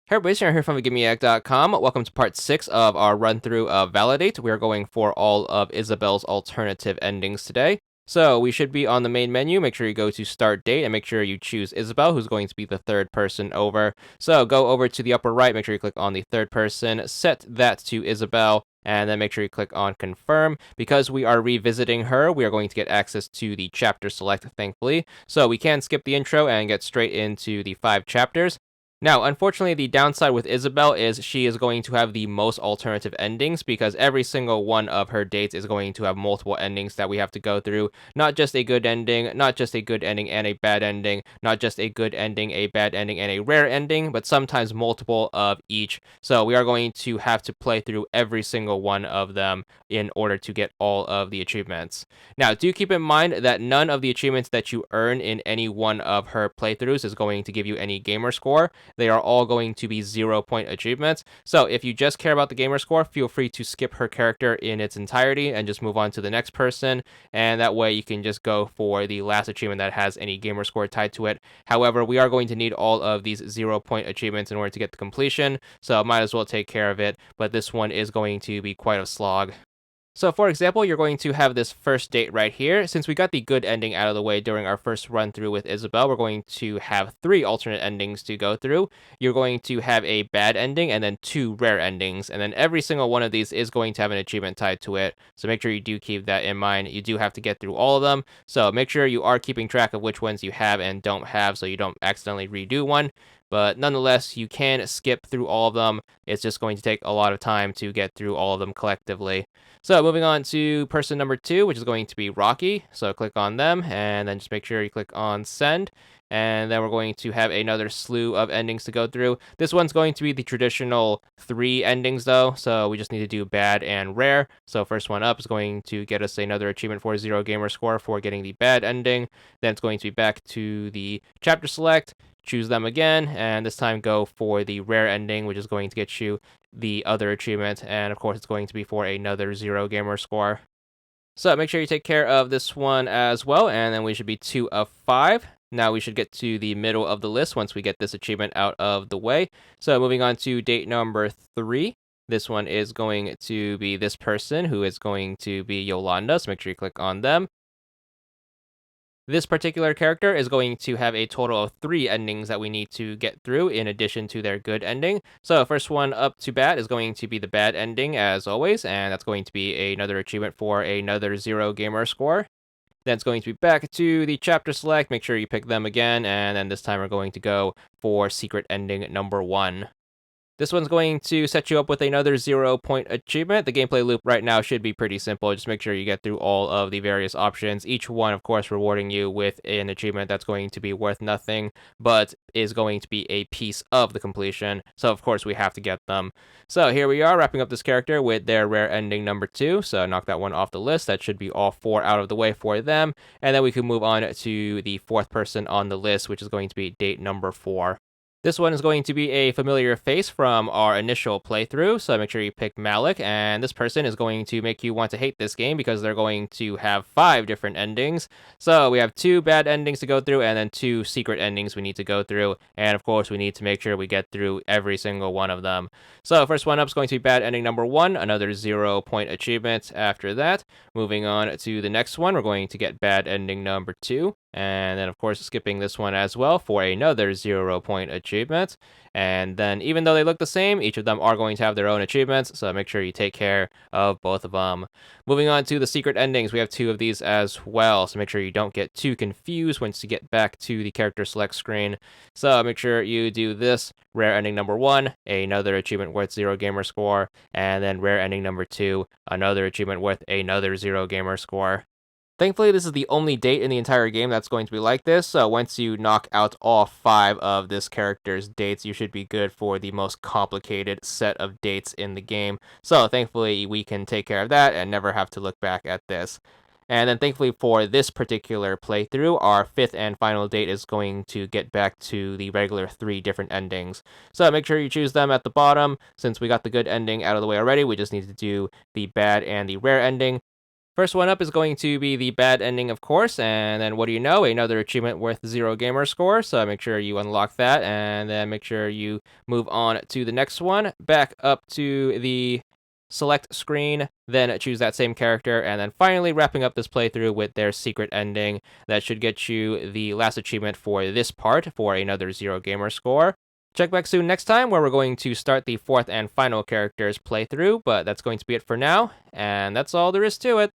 Hey everybody, Sharon here from VidGamiac.com. Welcome to part 6 of our run-through of ValiDate. We are going for all of Isabelle's alternative endings today. So we should be on the main menu. Make sure you go to Start Date and make sure you choose Isabelle, who's going to be the third person over. So go over to the upper right, make sure you click on the third person, set that to Isabelle, and then make sure you click on Confirm. Because we are revisiting her, we are going to get access to the chapter select, thankfully. So we can skip the intro and get straight into the 5 chapters. Now, unfortunately, the downside with Isabelle is she is going to have the most alternative endings because every single one of her dates is going to have multiple endings that we have to go through. Not just a good ending, not just a good ending and a bad ending, not just a good ending, a bad ending, and a rare ending, but sometimes multiple of each. So we are going to have to play through every single one of them in order to get all of the achievements. Now, do keep in mind that none of the achievements that you earn in any one of her playthroughs is going to give you any gamer score. They are all going to be 0-point achievements. So if you just care about the gamer score, feel free to skip her character in its entirety and just move on to the next person. And that way you can just go for the last achievement that has any gamer score tied to it. However, we are going to need all of these 0-point achievements in order to get the completion. So might as well take care of it. But this one is going to be quite a slog. So for example, you're going to have this first date right here. Since we got the good ending out of the way during our first run through with Isabelle, we're going to have 3 alternate endings to go through. You're going to have a bad ending and then 2 rare endings. And then every single one of these is going to have an achievement tied to it. So make sure you do keep that in mind. You do have to get through all of them. So make sure you are keeping track of which ones you have and don't have so you don't accidentally redo one. But nonetheless, you can skip through all of them. It's just going to take a lot of time to get through all of them collectively. So moving on to person number 2, which is going to be Rocky. So click on them and then just make sure you click on send. And then we're going to have another slew of endings to go through. This one's going to be the traditional 3 endings though. So we just need to do bad and rare. So first one up is going to get us another achievement for 0 gamer score for getting the bad ending. Then it's going to be back to the chapter select. Choose them again, and this time go for the rare ending, which is going to get you the other achievement, and of course it's going to be for another 0 gamer score. So make sure you take care of this one as well, and then we should be 2 of 5. Now we should get to the middle of the list once we get this achievement out of the way. So moving on to date number 3. This one is going to be this person who is going to be Yolanda, so make sure you click on them. This particular character is going to have a total of 3 endings that we need to get through in addition to their good ending. So first one up to bat is going to be the bad ending as always, and that's going to be another achievement for another 0 gamer score. Then it's going to be back to the chapter select, make sure you pick them again, and then this time we're going to go for secret ending number 1. This one's going to set you up with another 0-point achievement. The gameplay loop right now should be pretty simple. Just make sure you get through all of the various options. Each one, of course, rewarding you with an achievement that's going to be worth nothing, but is going to be a piece of the completion. So, of course, we have to get them. So here we are, wrapping up this character with their rare ending number 2. So knock that one off the list. That should be all 4 out of the way for them. And then we can move on to the 4th person on the list, which is going to be date number 4. This one is going to be a familiar face from our initial playthrough, so make sure you pick Malik, and this person is going to make you want to hate this game because they're going to have 5 different endings. So we have 2 bad endings to go through, and then 2 secret endings we need to go through, and of course we need to make sure we get through every single one of them. So first one up is going to be bad ending number 1, another 0-point achievement after that. Moving on to the next one, we're going to get bad ending number 2. And then, of course, skipping this one as well for another 0-point achievement. And then, even though they look the same, each of them are going to have their own achievements, so make sure you take care of both of them. Moving on to the secret endings, we have 2 of these as well, so make sure you don't get too confused once you get back to the character select screen. So make sure you do this, rare ending number 1, another achievement worth 0 gamer score, and then rare ending number 2, another achievement worth another 0 gamer score. Thankfully, this is the only date in the entire game that's going to be like this, so once you knock out all 5 of this character's dates, you should be good for the most complicated set of dates in the game. So thankfully, we can take care of that and never have to look back at this. And then thankfully for this particular playthrough, our 5th and final date is going to get back to the regular 3 different endings. So make sure you choose them at the bottom. Since we got the good ending out of the way already, we just need to do the bad and the rare ending. First one up is going to be the bad ending, of course, and then what do you know? Another achievement worth 0 gamer score, so make sure you unlock that, and then make sure you move on to the next one. Back up to the select screen, then choose that same character, and then finally wrapping up this playthrough with their secret ending. That should get you the last achievement for this part for another 0 gamer score. Check back soon next time where we're going to start the 4th and final character's playthrough, but that's going to be it for now, and that's all there is to it.